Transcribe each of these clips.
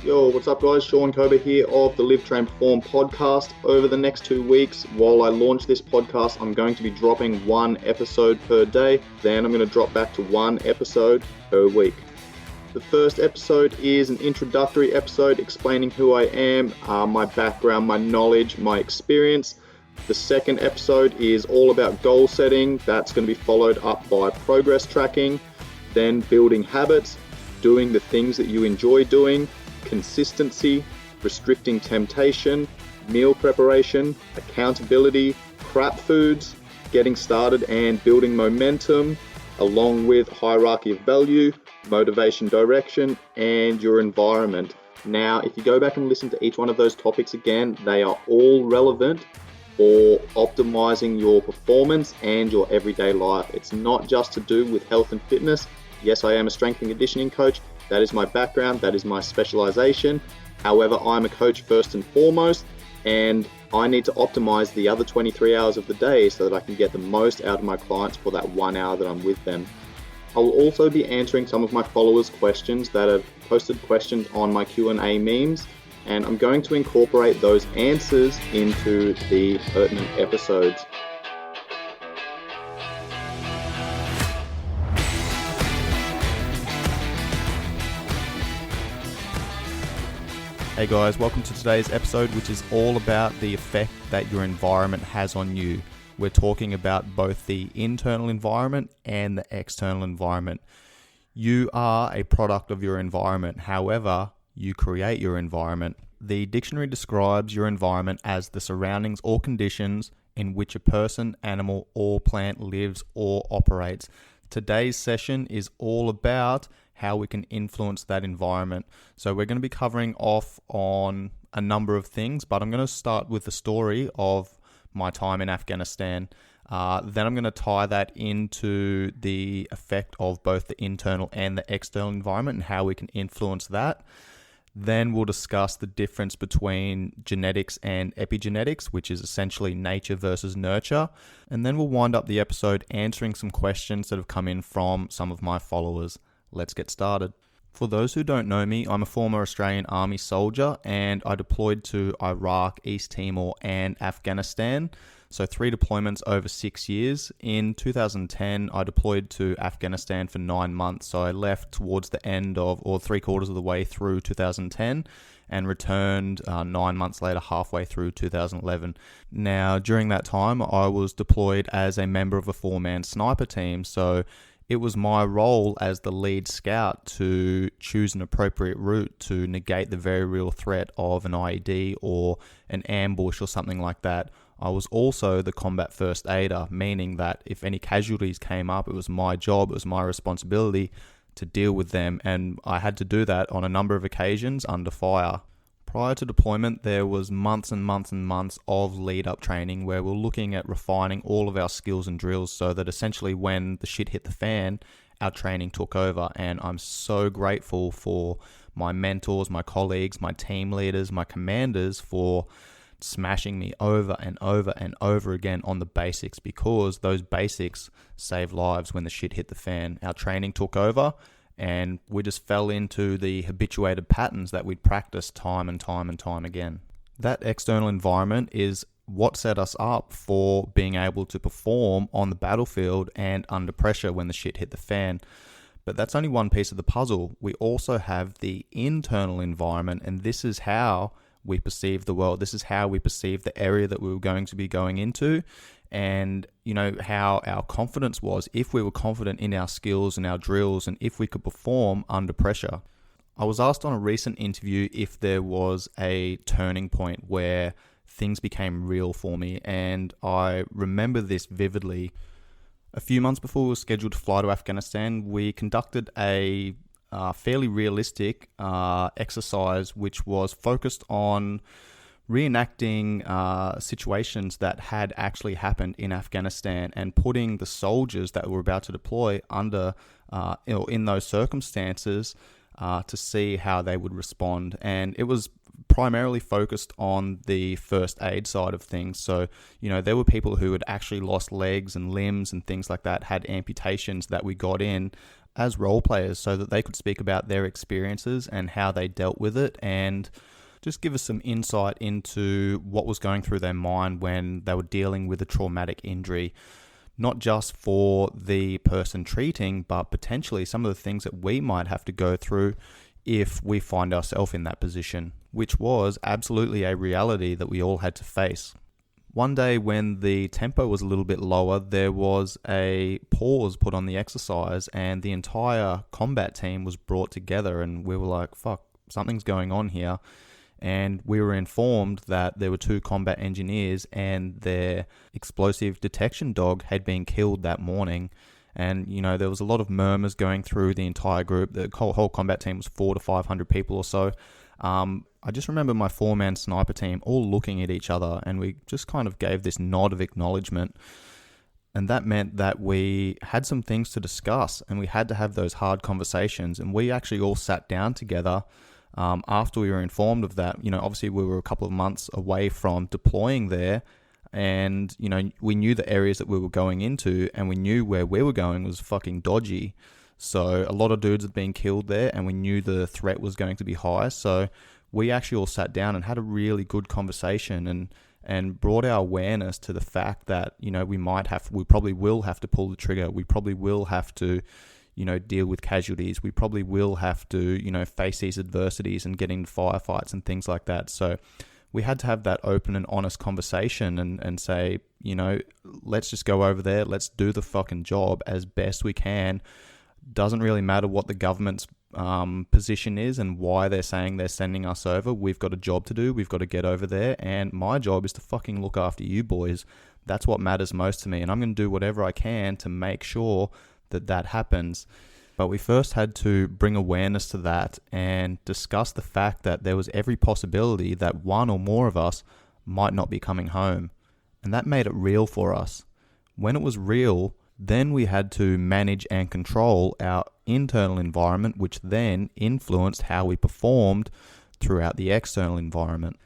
Yo, what's up guys? Sean Kober here of the Live, Train, Perform podcast. Over the next 2 weeks, while I launch this podcast, I'm going to be dropping one episode per day. Then I'm going to drop back to one episode per week. The first episode is an introductory episode explaining who I am, my background, my knowledge, my experience. The second episode is all about goal setting. That's going to be followed up by progress tracking, then building habits, doing the things that you enjoy doing, consistency, restricting temptation, meal preparation, accountability, crap foods, getting started and building momentum, along with hierarchy of value, motivation, direction, and your environment. Now, if you go back and listen to each one of those topics again, they are all relevant for optimizing your performance and your everyday life. It's not just to do with health and fitness. Yes, I am a strength and conditioning coach. That is my background, that is my specialization. However, I'm a coach first and foremost, and I need to optimize the other 23 hours of the day so that I can get the most out of my clients for that 1 hour that I'm with them. I will also be answering some of my followers' questions that have posted questions on my Q&A memes, and I'm going to incorporate those answers into the pertinent episodes. Hey guys, welcome to today's episode, which is all about the effect that your environment has on you. We're talking about both the internal environment and the external environment. You are a product of your environment. However, you create your environment. The dictionary describes your environment as the surroundings or conditions in which a person, animal, or plant lives or operates. Today's session is all about how we can influence that environment. So we're going to be covering off on a number of things, but I'm going to start with the story of my time in Afghanistan. Then I'm going to tie that into the effect of both the internal and the external environment and how we can influence that. Then we'll discuss the difference between genetics and epigenetics, which is essentially nature versus nurture. And then we'll wind up the episode answering some questions that have come in from some of my followers. Let's get started. For those who don't know me, I'm a former Australian Army soldier and I deployed to Iraq, East Timor and Afghanistan. So 3 deployments over 6 years. In 2010, I deployed to Afghanistan for 9 months. So I left towards the end of, or 3/4 of the way through 2010 and returned 9 months later, halfway through 2011. Now, during that time, I was deployed as a member of a 4-man sniper team. So it was my role as the lead scout to choose an appropriate route to negate the very real threat of an IED or an ambush or something like that. I was also the combat first aider, meaning that if any casualties came up, it was my job, it was my responsibility to deal with them, and I had to do that on a number of occasions under fire. Prior to deployment, there was months and months and months of lead-up training where we're looking at refining all of our skills and drills so that essentially when the shit hit the fan, our training took over. And I'm so grateful for my mentors, my colleagues, my team leaders, my commanders for smashing me over and over and over again on the basics, because those basics save lives when the shit hit the fan. Our training took over, and we just fell into the habituated patterns that we'd practiced time and time and time again. That external environment is what set us up for being able to perform on the battlefield and under pressure when the shit hit the fan. But that's only one piece of the puzzle. We also have the internal environment, and this is how we perceive the world. This is how we perceive the area that we were going to be going into, and how our confidence was, if we were confident in our skills and our drills and if we could perform under pressure. I was asked on a recent interview if there was a turning point where things became real for me, and I remember this vividly. A few months before we were scheduled to fly to Afghanistan, we conducted a fairly realistic exercise which was focused on reenacting situations that had actually happened in Afghanistan and putting the soldiers that were about to deploy under in those circumstances to see how they would respond. And it was primarily focused on the first aid side of things. So, there were people who had actually lost legs and limbs and things like that, had amputations that we got in as role players so that they could speak about their experiences and how they dealt with it, and just give us some insight into what was going through their mind when they were dealing with a traumatic injury, not just for the person treating, but potentially some of the things that we might have to go through if we find ourselves in that position, which was absolutely a reality that we all had to face. One day when the tempo was a little bit lower, there was a pause put on the exercise and the entire combat team was brought together, and we were like, fuck, something's going on here. And we were informed that there were 2 combat engineers and their explosive detection dog had been killed that morning. And, there was a lot of murmurs going through the entire group. The whole combat team was 400 to 500 people or so. I just remember my 4-man sniper team all looking at each other, and we just kind of gave this nod of acknowledgement. And that meant that we had some things to discuss, and we had to have those hard conversations. And we actually all sat down together after we were informed of that. Obviously we were a couple of months away from deploying there, and we knew the areas that we were going into, and we knew where we were going was fucking dodgy. So a lot of dudes had been killed there, and we knew the threat was going to be high. So we actually all sat down and had a really good conversation, and brought our awareness to the fact that we probably will have to pull the trigger. We probably will have to deal with casualties. We probably will have to, face these adversities and get into firefights and things like that. So we had to have that open and honest conversation and say, let's just go over there. Let's do the fucking job as best we can. Doesn't really matter what the government's position is and why they're saying they're sending us over. We've got a job to do. We've got to get over there. And my job is to fucking look after you boys. That's what matters most to me. And I'm going to do whatever I can to make sure that happens. But we first had to bring awareness to that and discuss the fact that there was every possibility that one or more of us might not be coming home. And that made it real for us. When it was real, then we had to manage and control our internal environment, which then influenced how we performed throughout the external environment.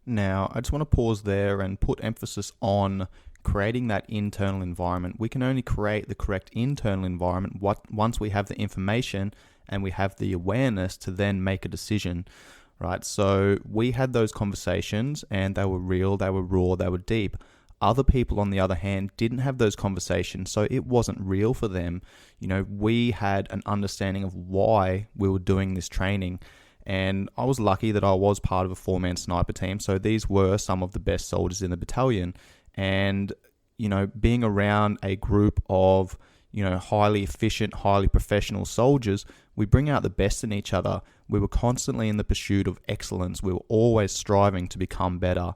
Now, I just want to pause there and put emphasis on creating that internal environment. We can only create the correct internal environment once we have the information and we have the awareness to then make a decision, right? So we had those conversations and they were real, they were raw, they were deep. Other people, on the other hand, didn't have those conversations, so it wasn't real for them. We had an understanding of why we were doing this training. And I was lucky that I was part of a 4-man sniper team, so these were some of the best soldiers in the battalion. And, being around a group of, highly efficient, highly professional soldiers, we bring out the best in each other. We were constantly in the pursuit of excellence. We were always striving to become better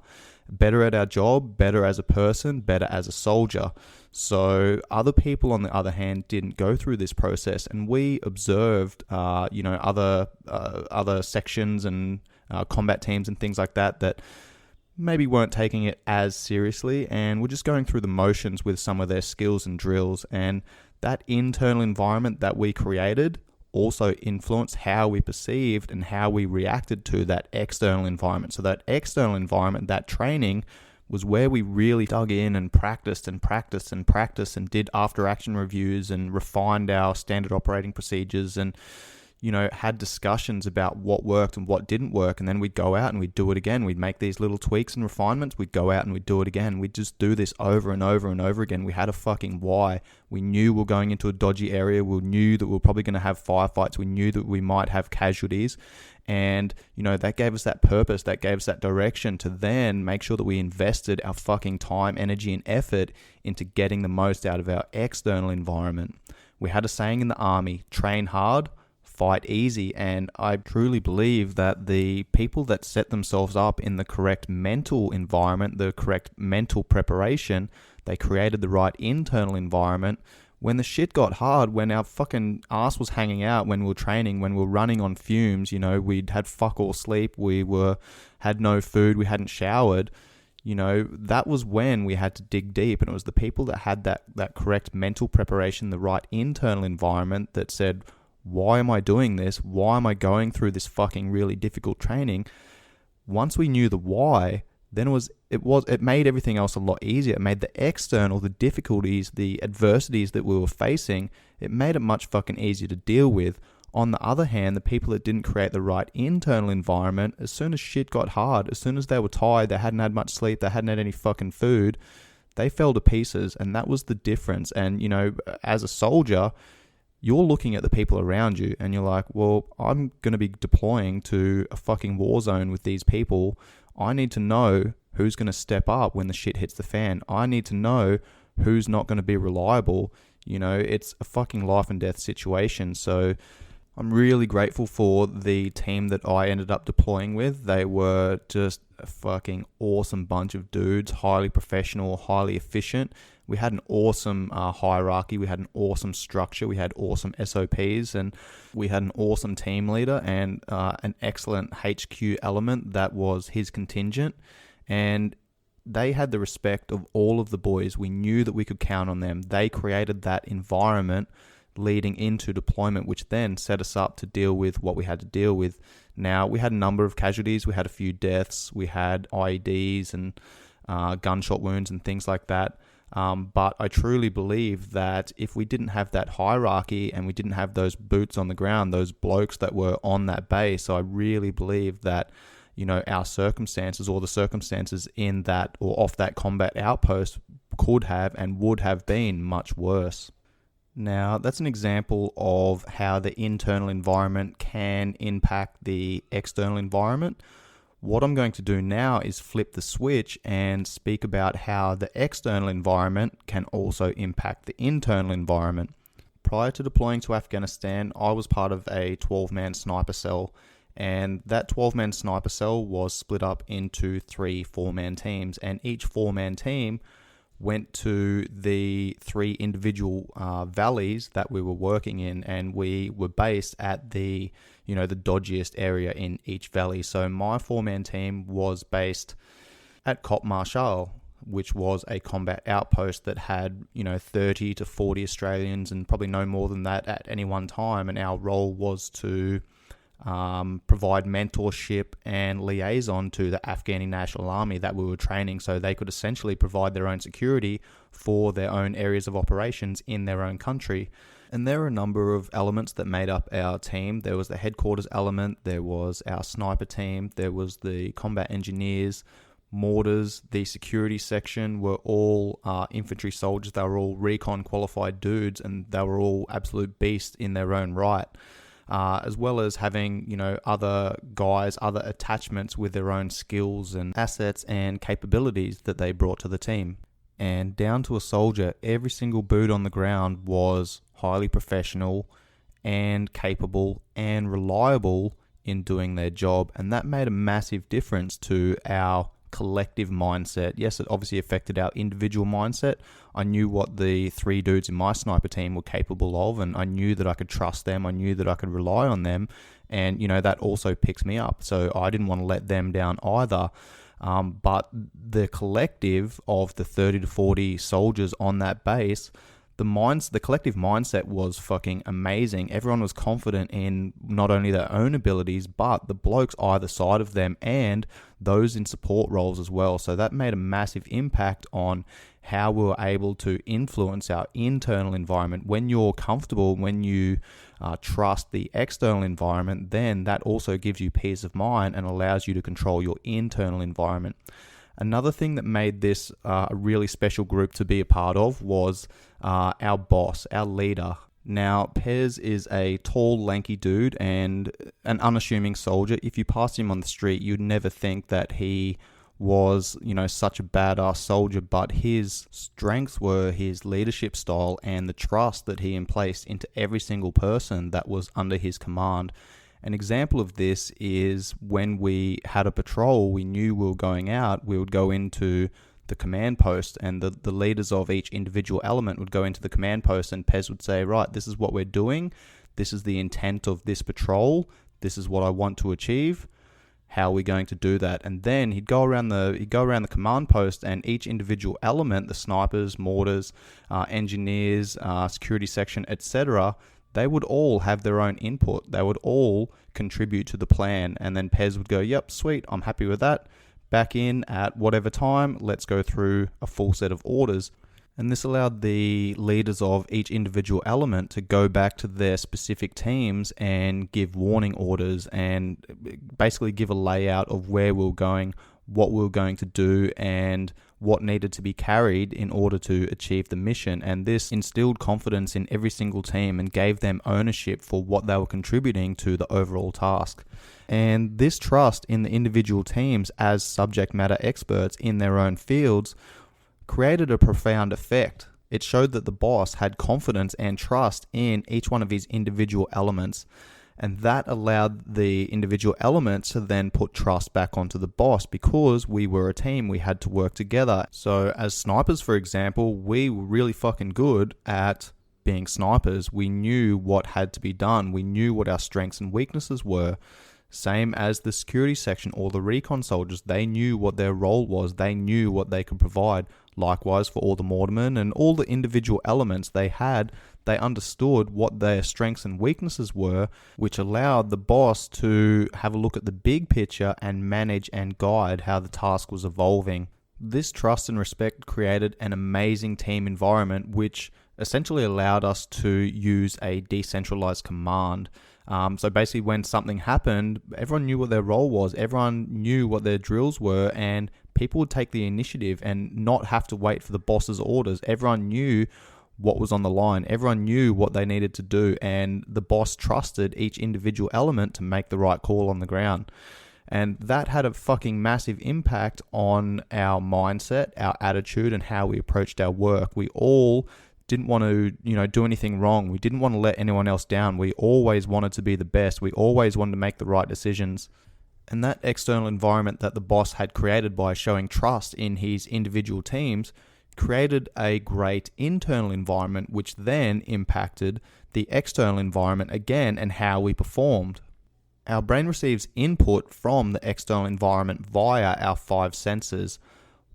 at our job, better as a person, better as a soldier. So other people, on the other hand, didn't go through this process, and we observed, other sections and combat teams and things like that maybe weren't taking it as seriously, and were just going through the motions with some of their skills and drills. And that internal environment that we created also influenced how we perceived and how we reacted to that external environment. So that external environment, that training, was where we really dug in and practiced and did after action reviews and refined our standard operating procedures and had discussions about what worked and what didn't work. And then we'd go out and we'd do it again. We'd make these little tweaks and refinements. We'd go out and we'd do it again. We'd just do this over and over and over again. We had a fucking why. We knew we were going into a dodgy area. We knew that we were probably going to have firefights. We knew that we might have casualties. And, that gave us that purpose. That gave us that direction to then make sure that we invested our fucking time, energy, and effort into getting the most out of our external environment. We had a saying in the army, train hard, fight easy. And I truly believe that the people that set themselves up in the correct mental environment, the correct mental preparation, they created the right internal environment. When the shit got hard, when our fucking ass was hanging out, when we were training, when we were running on fumes, we'd had fuck all sleep, had no food, we hadn't showered, that was when we had to dig deep. And it was the people that had that correct mental preparation, the right internal environment, that said, why am I doing this? Why am I going through this fucking really difficult training? Once we knew the why, then it made everything else a lot easier. It made the external, the difficulties, the adversities that we were facing, it made it much fucking easier to deal with. On the other hand, the people that didn't create the right internal environment, as soon as shit got hard, as soon as they were tired, they hadn't had much sleep, they hadn't had any fucking food, they fell to pieces, and that was the difference. And, as a soldier, you're looking at the people around you, and you're like, well, I'm going to be deploying to a fucking war zone with these people. I need to know who's going to step up when the shit hits the fan. I need to know who's not going to be reliable. It's a fucking life and death situation. So I'm really grateful for the team that I ended up deploying with. They were just a fucking awesome bunch of dudes, highly professional, highly efficient. We had an awesome hierarchy. We had an awesome structure. We had awesome SOPs, and we had an awesome team leader and an excellent HQ element that was his contingent. And they had the respect of all of the boys. We knew that we could count on them. They created that environment leading into deployment, which then set us up to deal with what we had to deal with. Now, we had a number of casualties. We had a few deaths. We had IEDs and gunshot wounds and things like that. But I truly believe that if we didn't have that hierarchy and we didn't have those boots on the ground, those blokes that were on that base, I really believe that, our circumstances or the circumstances in that or off that combat outpost could have and would have been much worse. Now, that's an example of how the internal environment can impact the external environment. What I'm going to do now is flip the switch and speak about how the external environment can also impact the internal environment. Prior to deploying to Afghanistan, I was part of a 12-man sniper cell, and that 12-man sniper cell was split up into 3 4-man teams, and each 4-man team went to the 3 individual valleys that we were working in, and we were based at the dodgiest area in each valley. So my 4-man team was based at Cop Marshall, which was a combat outpost that had 30 to 40 Australians and probably no more than that at any one time, and our role was to provide mentorship and liaison to the Afghani National Army that we were training, so they could essentially provide their own security for their own areas of operations in their own country. And there are a number of elements that made up our team. There was the headquarters element, there was our sniper team, there was the combat engineers, mortars, the security section were all infantry soldiers. They were all recon qualified dudes, and they were all absolute beasts in their own right. As well as having, other guys, other attachments with their own skills and assets and capabilities that they brought to the team. And down to a soldier, every single boot on the ground was highly professional and capable and reliable in doing their job. And that made a massive difference to our collective mindset. Yes, it obviously affected our individual mindset. I knew what the 3 dudes in my sniper team were capable of, and I knew that I could trust them. I knew that I could rely on them, and that also picks me up. So I didn't want to let them down either. But the collective of the 30 to 40 soldiers on that base, the collective mindset was fucking amazing. Everyone was confident in not only their own abilities, but the blokes either side of them and those in support roles as well. So that made a massive impact on how we were able to influence our internal environment. When you're comfortable, when you trust the external environment, then that also gives you peace of mind and allows you to control your internal environment. Another thing that made this a really special group to be a part of was our boss, our leader. Now, Pez is a tall, lanky dude and an unassuming soldier. If you passed him on the street, you'd never think that he was, such a badass soldier, but his strengths were his leadership style and the trust that he placed into every single person that was under his command. An example of this is when we had a patrol, we knew we were going out, we would go into the command post, and the leaders of each individual element would go into the command post, and Pez would say, right, this is what we're doing, this is the intent of this patrol, this is what I want to achieve, how are we going to do that? And then he'd go around the command post, and each individual element, the snipers, mortars, engineers, security section, etc., they would all have their own input. They would all contribute to the plan. And then Pez would go, yep, sweet, I'm happy with that. Back in at whatever time, let's go through a full set of orders. And this allowed the leaders of each individual element to go back to their specific teams and give warning orders and basically give a layout of where we were going, what we were going to do, and what needed to be carried in order to achieve the mission. And this instilled confidence in every single team and gave them ownership for what they were contributing to the overall task. And this trust in the individual teams as subject matter experts in their own fields created a profound effect. It showed that the boss had confidence and trust in each one of his individual elements, and that allowed the individual elements to then put trust back onto the boss because we were a team, we had to work together. So as snipers, for example, we were really fucking good at being snipers. We knew what had to be done. We knew what our strengths and weaknesses were. Same as the security section or the recon soldiers. They knew what their role was. They knew what they could provide. Likewise for all the mortarmen and all the individual elements they had, they understood what their strengths and weaknesses were, which allowed the boss to have a look at the big picture and manage and guide how the task was evolving. This trust and respect created an amazing team environment, which essentially allowed us to use a decentralized command. So basically when something happened, everyone knew what their role was, everyone knew what their drills were, and people would take the initiative and not have to wait for the boss's orders. Everyone knew what was on the line. Everyone knew what they needed to do, and the boss trusted each individual element to make the right call on the ground. And that had a fucking massive impact on our mindset, our attitude, and how we approached our work. We all didn't want to, do anything wrong. We didn't want to let anyone else down. We always wanted to be the best. We always wanted to make the right decisions. And that external environment that the boss had created by showing trust in his individual teams created a great internal environment, which then impacted the external environment again and how we performed. Our brain receives input from the external environment via our 5 senses.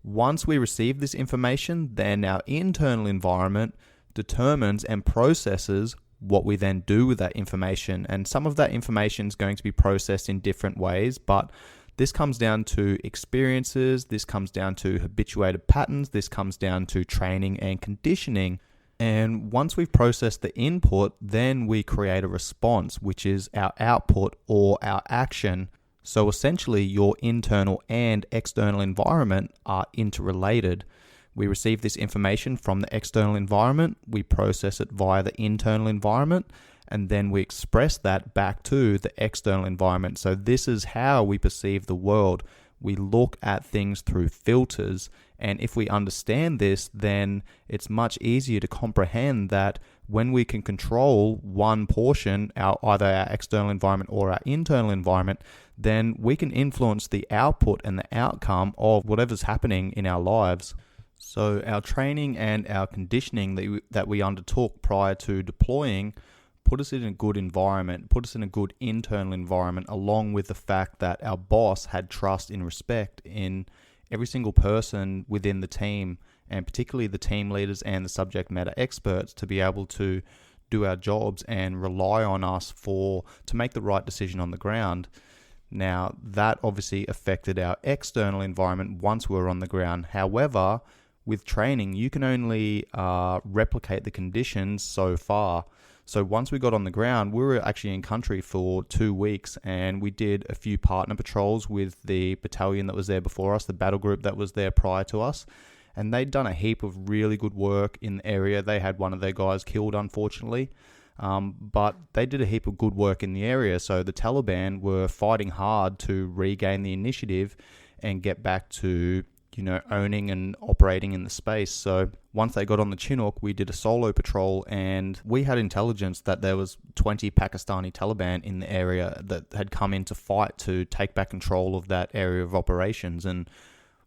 Once we receive this information, then our internal environment determines and processes what we then do with that information. And some of that information is going to be processed in different ways, but this comes down to experiences, this comes down to habituated patterns, this comes down to training and conditioning. And once we've processed the input, then we create a response, which is our output or our action. So essentially, your internal and external environment are interrelated. We receive this information from the external environment, we process it via the internal environment, and then we express that back to the external environment. So this is how we perceive the world. We look at things through filters, and if we understand this, then it's much easier to comprehend that when we can control one portion, either our external environment or our internal environment, then we can influence the output and the outcome of whatever's happening in our lives. So our training and our conditioning that we undertook prior to deploying put us in a good environment, put us in a good internal environment, along with the fact that our boss had trust and respect in every single person within the team, and particularly the team leaders and the subject matter experts, to be able to do our jobs and rely on us to make the right decision on the ground. Now, that obviously affected our external environment once we were on the ground. However, with training, you can only replicate the conditions so far. So once we got on the ground, we were actually in country for 2 weeks, and we did a few partner patrols with the battalion that was there before us, the battle group that was there prior to us. And they'd done a heap of really good work in the area. They had one of their guys killed, unfortunately. But they did a heap of good work in the area. So the Taliban were fighting hard to regain the initiative and get back to, owning and operating in the space. So once they got on the Chinook, we did a solo patrol, and we had intelligence that there was 20 Pakistani Taliban in the area that had come in to fight to take back control of that area of operations. And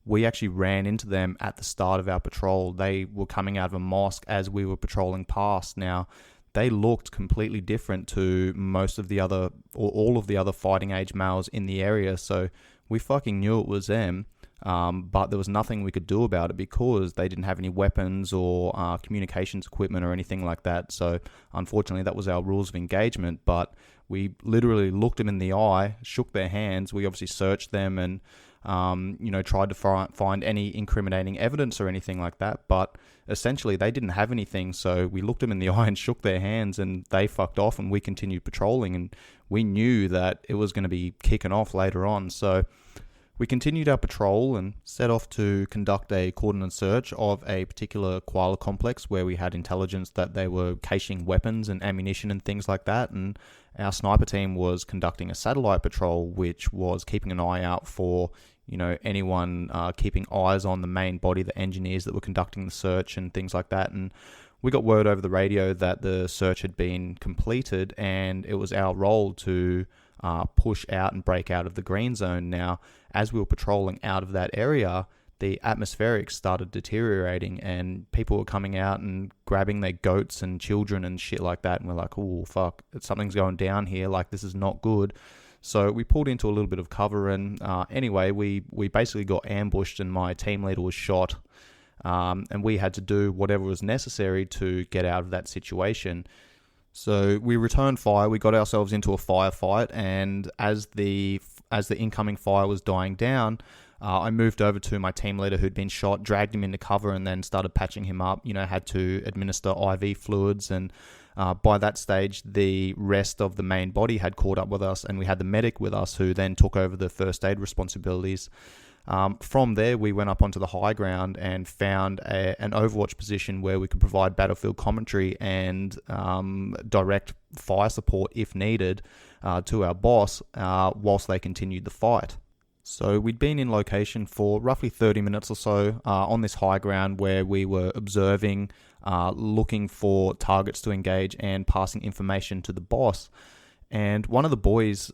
we actually ran into them at the start of our patrol. They were coming out of a mosque as we were patrolling past. Now, they looked completely different to most of the other, or all of the other fighting age males in the area. So we fucking knew it was them. But there was nothing we could do about it because they didn't have any weapons or communications equipment or anything like that. So unfortunately, that was our rules of engagement. But We literally looked them in the eye, shook their hands. We obviously searched them and, tried to find any incriminating evidence or anything like that. But essentially, they didn't have anything. So we looked them in the eye and shook their hands, and they fucked off, and we continued patrolling. And we knew that it was going to be kicking off later on. So we continued our patrol and set off to conduct a cordon search of a particular koala complex where we had intelligence that they were caching weapons and ammunition and things like that. And our sniper team was conducting a satellite patrol, which was keeping an eye out for, anyone keeping eyes on the main body, the engineers that were conducting the search and things like that. And we got word over the radio that the search had been completed, and it was our role to push out and break out of the green zone. Now, as we were patrolling out of that area, the atmospherics started deteriorating, and people were coming out and grabbing their goats and children and shit like that. And we're like, oh, fuck, something's going down here. Like, this is not good. So we pulled into a little bit of cover, and anyway, we basically got ambushed, and my team leader was shot. And we had to do whatever was necessary to get out of that situation. So we returned fire. We got ourselves into a firefight, and as the incoming fire was dying down, I moved over to my team leader who'd been shot, dragged him into cover, and then started patching him up. Had to administer IV fluids, and by that stage, the rest of the main body had caught up with us, and we had the medic with us who then took over the first aid responsibilities. From there, we went up onto the high ground and found an overwatch position where we could provide battlefield commentary and direct fire support if needed to our boss whilst they continued the fight. So we'd been in location for roughly 30 minutes or so on this high ground where we were observing, looking for targets to engage and passing information to the boss. And one of the boys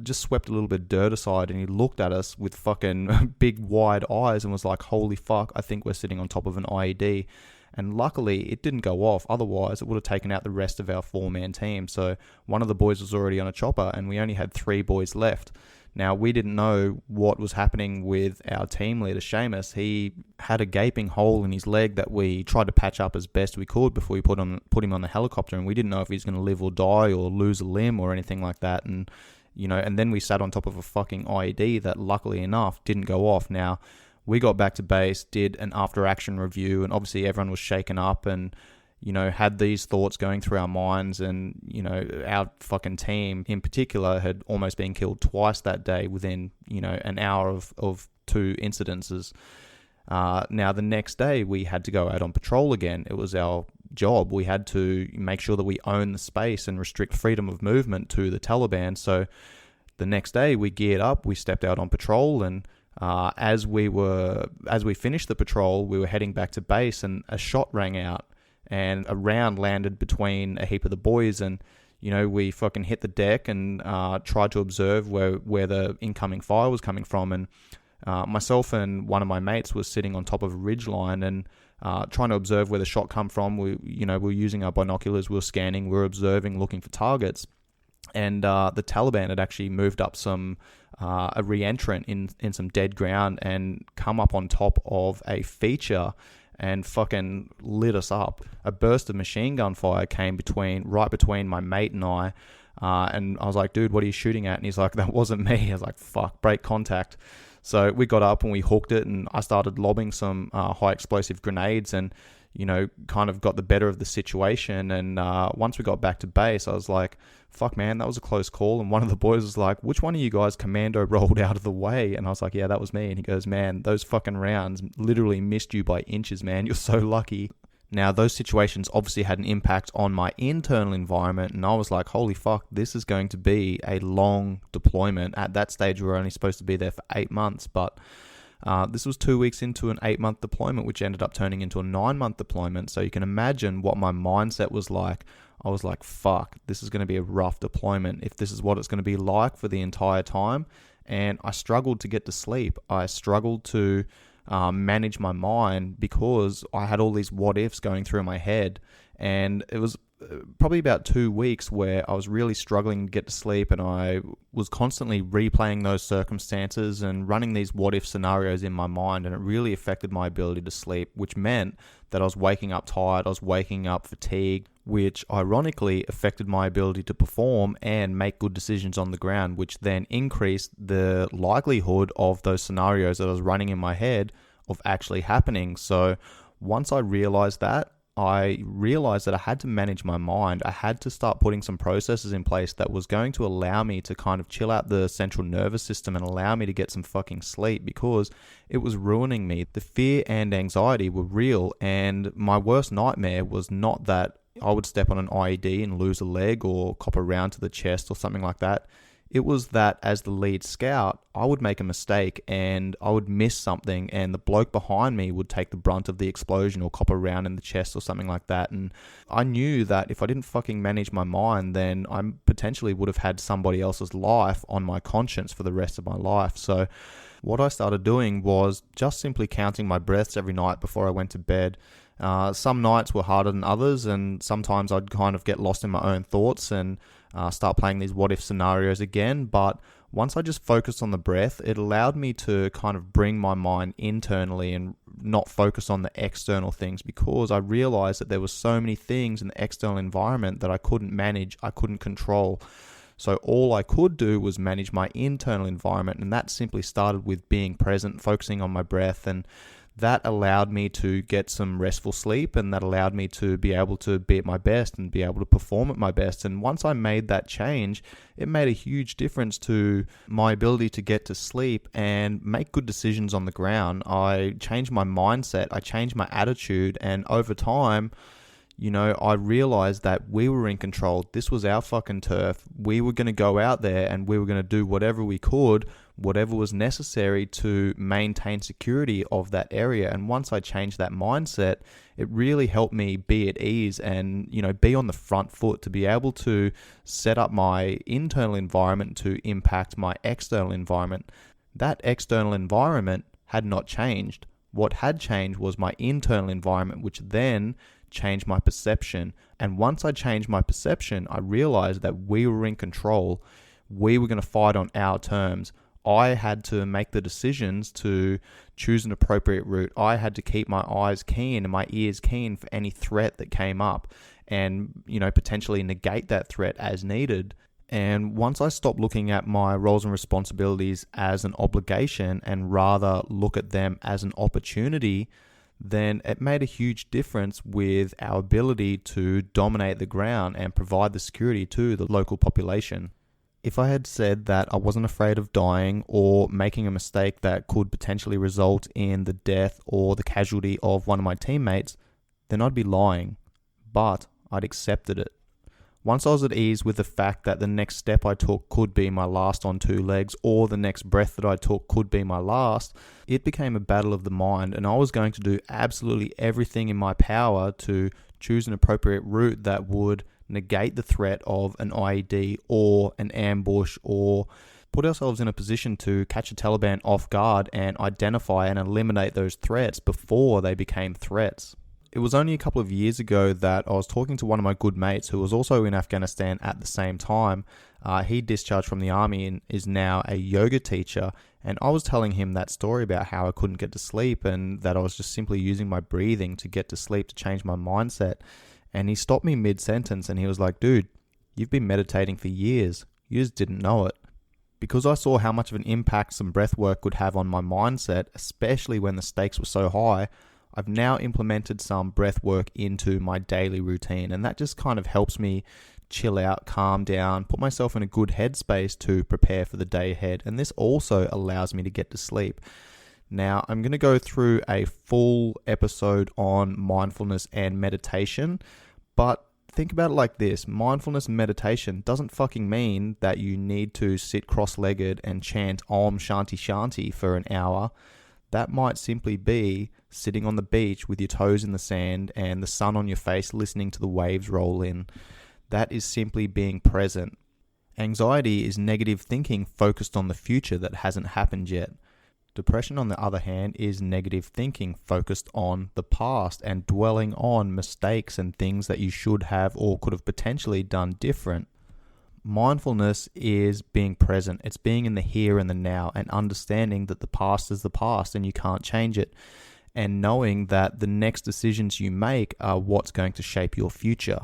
just swept a little bit of dirt aside, and he looked at us with fucking big wide eyes and was like, holy fuck, I think we're sitting on top of an IED. And luckily, it didn't go off. Otherwise, it would have taken out the rest of our 4-man team. So one of the boys was already on a chopper, and we only had 3 boys left. Now, we didn't know what was happening with our team leader, Seamus. He had a gaping hole in his leg that we tried to patch up as best we could before we put him on the helicopter, and we didn't know if he was going to live or die or lose a limb or anything like that. And, and then we sat on top of a fucking IED that, luckily enough, didn't go off. Now, we got back to base, did an after-action review, and obviously everyone was shaken up and, had these thoughts going through our minds. And, our fucking team in particular had almost been killed twice that day within, an hour of 2 incidences. Now, the next day, we had to go out on patrol again. It was our job. We had to make sure that we own the space and restrict freedom of movement to the Taliban. So the next day, we geared up, we stepped out on patrol, and as we finished the patrol, we were heading back to base, and a shot rang out, and a round landed between a heap of the boys, and we fucking hit the deck and tried to observe where the incoming fire was coming from. And myself and one of my mates was sitting on top of a ridge line and trying to observe where the shot come from. We were using our binoculars, we were scanning, we were observing, looking for targets. And the Taliban had actually moved up a re-entrant in some dead ground and come up on top of a feature and fucking lit us up. A burst of machine gun fire came right between my mate and I. And I was like, dude, what are you shooting at? And he's like, that wasn't me. I was like, fuck, break contact. So we got up and we hooked it, and I started lobbing some high explosive grenades and, kind of got the better of the situation. And once we got back to base, I was like, fuck, man, that was a close call. And one of the boys was like, which one of you guys commando rolled out of the way? And I was like, yeah, that was me. And he goes, man, those fucking rounds literally missed you by inches, man. You're so lucky. Now, those situations obviously had an impact on my internal environment, and I was like, holy fuck, this is going to be a long deployment. At that stage, we were only supposed to be there for 8 months, but this was 2 weeks into an 8-month deployment, which ended up turning into a 9-month deployment. So you can imagine what my mindset was like. I was like, fuck, this is going to be a rough deployment if this is what it's going to be like for the entire time. And I struggled to get to sleep. I struggled to manage my mind because I had all these what ifs going through my head. And it was probably about 2 weeks where I was really struggling to get to sleep, and I was constantly replaying those circumstances and running these what-if scenarios in my mind, and it really affected my ability to sleep, which meant that I was waking up tired, I was waking up fatigued, which ironically affected my ability to perform and make good decisions on the ground, which then increased the likelihood of those scenarios that I was running in my head of actually happening. So once I realized that, I realized that I had to manage my mind. I had to start putting some processes in place that was going to allow me to kind of chill out the central nervous system and allow me to get some fucking sleep, because it was ruining me. The fear and anxiety were real, and my worst nightmare was not that I would step on an IED and lose a leg or cop a round to the chest or something like that. It was that as the lead scout, I would make a mistake and I would miss something, and the bloke behind me would take the brunt of the explosion or cop a round in the chest or something like that. And I knew that if I didn't fucking manage my mind, then I potentially would have had somebody else's life on my conscience for the rest of my life. So what I started doing was just simply counting my breaths every night before I went to bed. Some nights were harder than others, and sometimes I'd kind of get lost in my own thoughts and start playing these what-if scenarios again. But once I just focused on the breath, it allowed me to kind of bring my mind internally and not focus on the external things, because I realized that there were so many things in the external environment that I couldn't manage, I couldn't control. So all I could do was manage my internal environment, and that simply started with being present, focusing on my breath, and that allowed me to get some restful sleep, and that allowed me to be able to be at my best and be able to perform at my best. And once I made that change, it made a huge difference to my ability to get to sleep and make good decisions on the ground. I changed my mindset, I changed my attitude, and over time, I realized that we were in control. This was our fucking turf. We were going to go out there and we were going to do whatever we could, whatever was necessary to maintain security of that area. And once I changed that mindset, it really helped me be at ease and, be on the front foot to be able to set up my internal environment to impact my external environment. That external environment had not changed. What had changed was my internal environment, which then changed my perception. And once I changed my perception, I realized that we were in control. We were going to fight on our terms. I had to make the decisions to choose an appropriate route. I had to keep my eyes keen and my ears keen for any threat that came up and, potentially negate that threat as needed. And once I stopped looking at my roles and responsibilities as an obligation and rather look at them as an opportunity, then it made a huge difference with our ability to dominate the ground and provide the security to the local population. If I had said that I wasn't afraid of dying or making a mistake that could potentially result in the death or the casualty of one of my teammates, then I'd be lying. But I'd accepted it. Once I was at ease with the fact that the next step I took could be my last on two legs, or the next breath that I took could be my last, it became a battle of the mind, and I was going to do absolutely everything in my power to choose an appropriate route that would negate the threat of an IED or an ambush, or put ourselves in a position to catch a Taliban off guard and identify and eliminate those threats before they became threats. It was only a couple of years ago that I was talking to one of my good mates who was also in Afghanistan at the same time. He discharged from the army and is now a yoga teacher. And I was telling him that story about how I couldn't get to sleep and that I was just simply using my breathing to get to sleep to change my mindset. And he stopped me mid-sentence and he was like, dude, you've been meditating for years. You just didn't know it. Because I saw how much of an impact some breath work could have on my mindset, especially when the stakes were so high, I've now implemented some breath work into my daily routine, and that just kind of helps me chill out, calm down, put myself in a good headspace to prepare for the day ahead. And this also allows me to get to sleep. Now, I'm going to go through a full episode on mindfulness and meditation, but think about it like this. Mindfulness and meditation doesn't fucking mean that you need to sit cross-legged and chant Om Shanti Shanti for an hour. That might simply be sitting on the beach with your toes in the sand and the sun on your face, listening to the waves roll in. That is simply being present. Anxiety is negative thinking focused on the future that hasn't happened yet. Depression, on the other hand, is negative thinking focused on the past and dwelling on mistakes and things that you should have or could have potentially done different. Mindfulness is being present. It's being in the here and the now and understanding that the past is the past and you can't change it, and knowing that the next decisions you make are what's going to shape your future.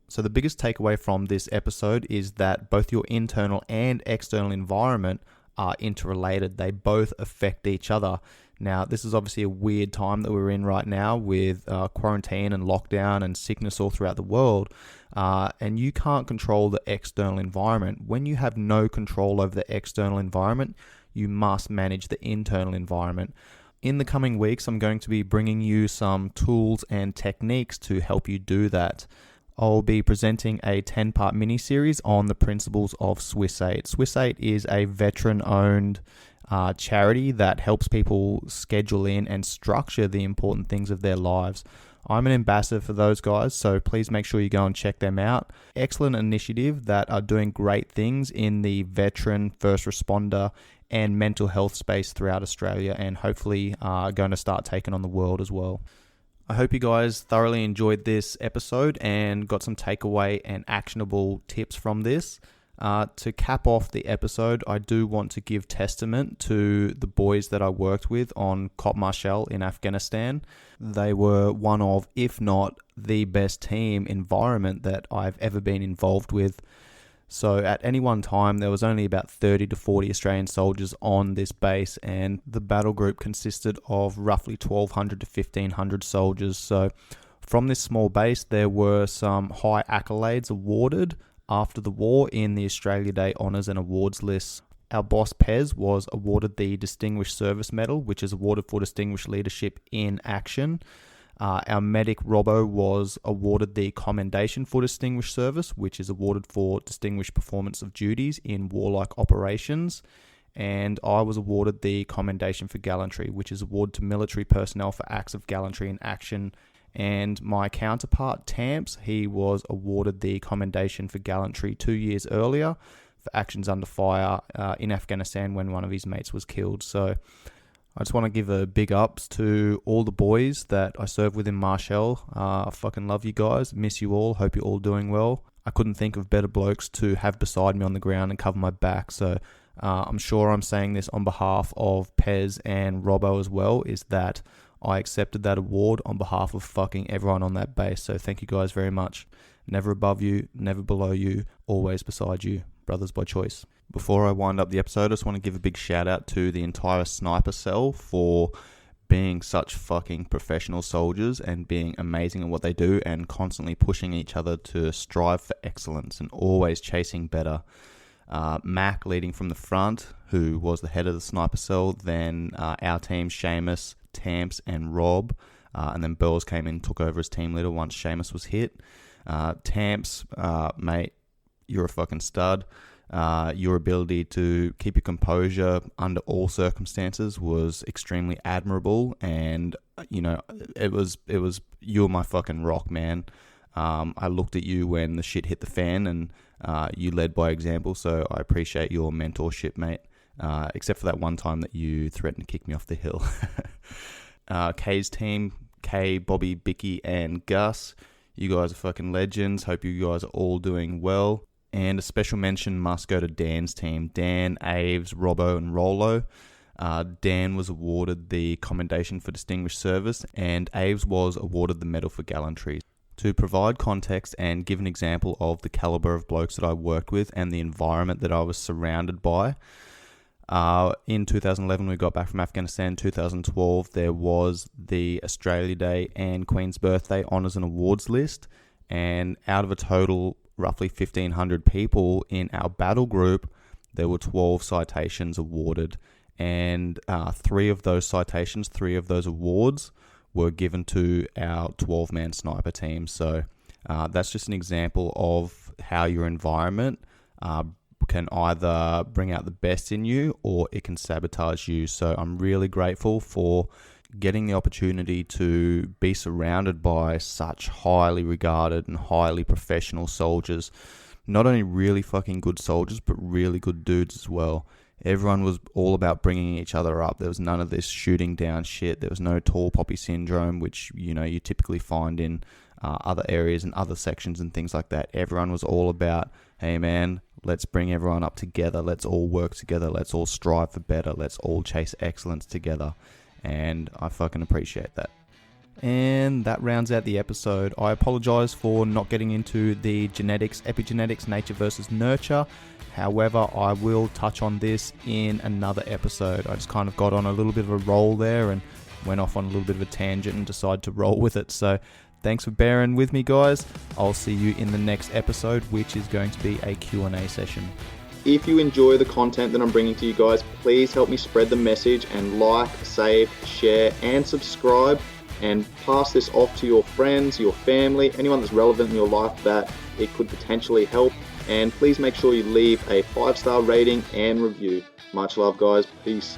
So the biggest takeaway from this episode is that both your internal and external environment are interrelated. They both affect each other. Now, this is obviously a weird time that we're in right now with quarantine and lockdown and sickness all throughout the world. And you can't control the external environment. When you have no control over the external environment, you must manage the internal environment. In the coming weeks, I'm going to be bringing you some tools and techniques to help you do that. I'll be presenting a 10-part mini-series on the principles of SwissAid. SwissAid is a veteran-owned charity that helps people schedule in and structure the important things of their lives. I'm an ambassador for those guys, so please make sure you go and check them out. Excellent initiative that are doing great things in the veteran, first responder, and mental health space throughout Australia, and hopefully are going to start taking on the world as well. I hope you guys thoroughly enjoyed this episode and got some takeaway and actionable tips from this. To cap off the episode, I do want to give testament to the boys that I worked with on Cop Marshall in Afghanistan. They were one of, if not the best team environment that I've ever been involved with. So at any one time, there was only about 30 to 40 Australian soldiers on this base, and the battle group consisted of roughly 1,200 to 1,500 soldiers. So from this small base, there were some high accolades awarded after the war in the Australia Day Honours and Awards lists. Our boss Pez was awarded the Distinguished Service Medal, which is awarded for distinguished leadership in action. Our medic Robbo was awarded the Commendation for Distinguished Service, which is awarded for distinguished performance of duties in warlike operations. And I was awarded the Commendation for Gallantry, which is awarded to military personnel for acts of gallantry in action. And my counterpart, Tamps, he was awarded the Commendation for Gallantry 2 years earlier for actions under fire in Afghanistan when one of his mates was killed. So I just want to give a big ups to all the boys that I serve with in Marshall. I fucking love you guys. Miss you all. Hope you're all doing well. I couldn't think of better blokes to have beside me on the ground and cover my back. So I'm sure I'm saying this on behalf of Pez and Robbo as well, is that I accepted that award on behalf of fucking everyone on that base. So thank you guys very much. Never above you, never below you, always beside you. Brothers by choice. Before I wind up the episode, I just want to give a big shout out to the entire sniper cell for being such fucking professional soldiers and being amazing at what they do and constantly pushing each other to strive for excellence and always chasing better. Mac leading from the front, who was the head of the sniper cell, then our team, Seamus, Tamps and Rob, and then Burles came in and took over as team leader once Seamus was hit. Tamps, mate, you're a fucking stud. Your ability to keep your composure under all circumstances was extremely admirable, and you know it was you were my fucking rock, man. I looked at you when the shit hit the fan, and you led by example. So I appreciate your mentorship, mate. Except for that one time that you threatened to kick me off the hill. Kay's team, Kay, Bobby, Bicky, and Gus. You guys are fucking legends. Hope you guys are all doing well. And a special mention must go to Dan's team. Dan, Aves, Robbo, and Rollo. Dan was awarded the Commendation for Distinguished Service, and Aves was awarded the Medal for Gallantry. To provide context and give an example of the caliber of blokes that I worked with and the environment that I was surrounded by, in 2011 we got back from Afghanistan. 2012 there was the Australia Day and Queen's Birthday Honours and Awards list, and out of a total roughly 1,500 people in our battle group, there were 12 citations awarded, and three of those awards were given to our 12-man sniper team. So that's just an example of how your environment can either bring out the best in you or it can sabotage you. So I'm really grateful for getting the opportunity to be surrounded by such highly regarded and highly professional soldiers. Not only really fucking good soldiers, but really good dudes as well. everyone was all about bringing each other up. There was none of this shooting down shit. There was no tall poppy syndrome, which, you know, you typically find in other areas and other sections and things like that. Everyone was all about, hey man, let's bring everyone up together. Let's all work together. Let's all strive for better. Let's all chase excellence together. And I fucking appreciate that. And that rounds out the episode. I apologize for not getting into the genetics, epigenetics, nature versus nurture. However, I will touch on this in another episode. I just kind of got on a little bit of a roll there and went off on a little bit of a tangent and decided to roll with it. So thanks for bearing with me, guys. I'll see you in the next episode, which is going to be a Q&A session. If you enjoy the content that I'm bringing to you guys, please help me spread the message and like, save, share, and subscribe, and pass this off to your friends, your family, anyone that's relevant in your life that it could potentially help. And please make sure you leave a 5-star rating and review. Much love, guys. Peace.